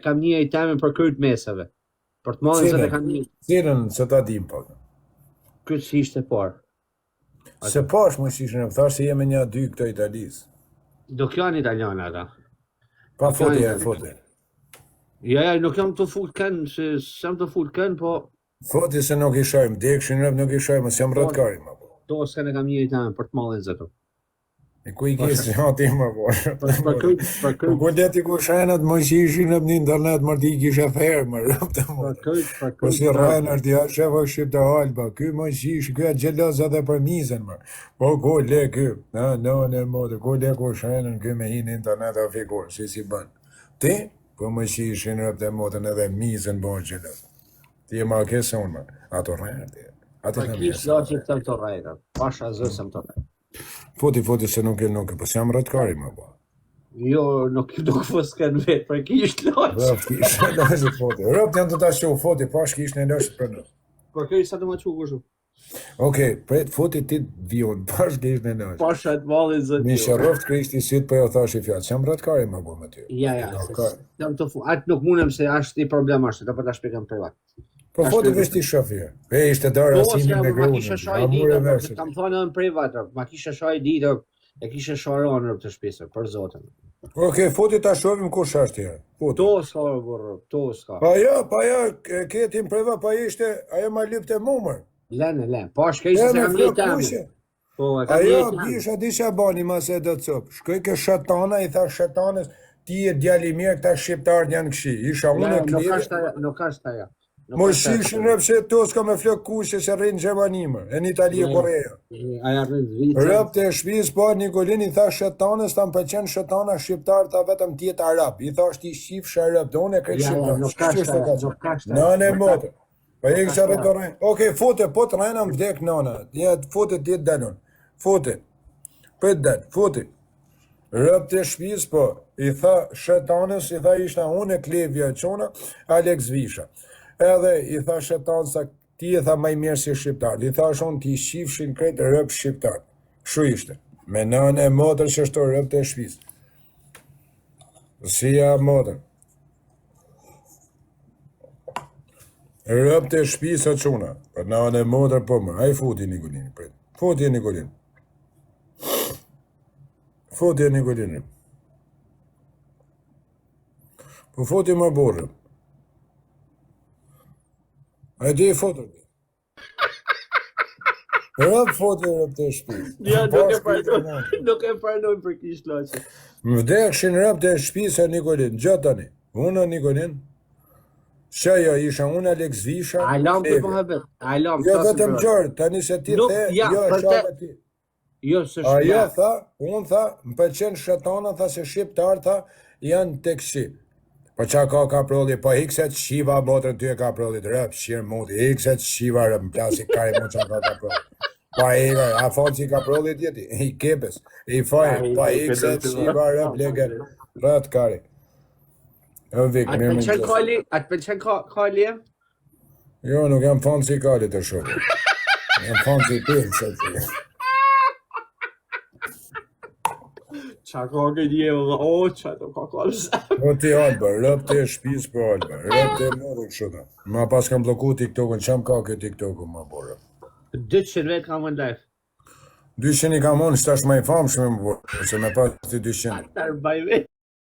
kam një iteme për kryt mesave. Për të mollën se të kam një. Cilën se ta dim po. Kryt si ishte parë. Se pash më shishën, thash se jemi një 2 këto Italisë. Do kjo janë italiane ata. Pa fote. Ja, nuk jam të fut kënë, se s'jam të fut kënë, po... Foti se nuk i shojmë, dekshin rëp nuk i shojmë, s'jam rëtkari ma po. Do s'kene kam një iteme për të mollën zëto. E ku i kisë, ja ti ma po. Për kryt. Ku leti ku shenat më shishin në internet, më ti kishe ferë, më rëp të më. Për kryt. Po si rajnë arti, a shefa shqipta halba, ky më shish, ky e gjelos edhe për mizën, më. Po ku le ky, në modë, ku le ku shenën, ky me hinë internet a fikur, si bën. Ti, po më shishin rëp të modën edhe mizën bo gjelos. Ti e ma kesë unë, më. Ato rajnë arti. Për kishë do që të të rajnë, pasha zësëm të rajnë. Foti se nuk e, po s'jam rëtkari më po. Jo, nuk fësken vetë, për kishë loqë. Rëp kishë në loqë foti. Rëp janë të ta shohë foti, pash kishë në loqë për në. Për kërë sa të më qukë shumë. Okej, pret foti ti vion, pash kishë në loqë. Pasha të malin zëtë. Mi shërroft krishti sytë për jo thash i fjatë, s'jam rëtkari më bo më ty. Ja, jam të fu, atë nuk mundem se ashtë i problem ashtë, të për të shpikëm privat. Po foti vesh ti shofje. Pe ishte dara asimin me grunë. Kam thonë edhe në privat, ma kishe shaj ditë, e kishe sharonë të shpisë, për zotën. Okej, foti ta shohim kush është ja. To s'ka burrë, to s'ka. Pa ja, ketim privat, pa ishte, ajo ma lypte mumër. Lene, pa shkej se kam një temë. Ajo, bisha di që bani mas e do të copë. Shkoj ke shetana, i tha shetanës, ti e djali mirë, këta shqiptarët janë këshi. Isha unë e klire. Nuk ashtë aja. Më shishin rëp se to s'ka me flok kushe se rrinë Gjermanime, e në Itali e Korea. Aja rrinë Zvicër. Rëp të shpis, po Nikolin i tha shetanës, ta më pëqen shetana shqiptarë, ta vetëm tjetë arab. I tha është i shqif shërëp, do unë e krejt shqiptarë. Nuk ashtë aja. Nane motë. Pa e kësha rëtorajnë. Okej, fote, po të rajnë am vdek nana. Fote tjetë dalun. Fote. Për të dalë, fote. Rëp të shpis, po, i tha shetanës, i tha ishta unë e klevja qona, Alex Visha. Edhe i tha shetanë sa ti e tha maj mirë si shqiptar. I tha shonë ti shifshin kretë rëp shqiptar. Shu ishte. Me nënë e motër që shto rëp të shpis. Si ja motër. Rëp të shpis e quna. Për nënë e motër po më. Aj futi Nikolini. Futi Nikolini. Futi Nikolini. Po futi më borë. A di e fotër ti? Rëp fotë rëp të shpis. Ja, nuk e parnojnë për kishë loqë. Më vdekshin rëp të shpis e Nikolin. Gjatani. Unë Nikolin. Shaja isha unë Alex Visha. Alam të mëhabet. Alam. Jo vetëm gjërë. Tani se ti the. Jo shaka ti. Jo së shpia. Ajo tha. Unë tha. Më pëlqen shetana. Tha se shqiptar tha. Janë të kësi. Po qa ka prolli, po hikset shiva botër ty e ka prolli të rëp, shirë mundi, hikset shiva rëp, më plasi kari mu qa ka prolli. Pa a falë që i ka prolli tjeti, i kepes, i fajë, pa hikset shiva rëp, leger, rët kari. Atë pëlqen kali e? Jo, nuk jam fanë si kali të shumë. Jam fanë si pilë, se të. Qa ka këtë jevë dhe qa të ka kalëse. O ti Albër, rëp të shpis për Albër, rëp të mërë këshuta. Ma pas kam bloku TikTokën, qam ka këtë TikTokën ma borë. 200 vetë kam në live. 200 i kam unë, s'tash ma i famë shme më borë, se me pas të 200. Atar baj vetë.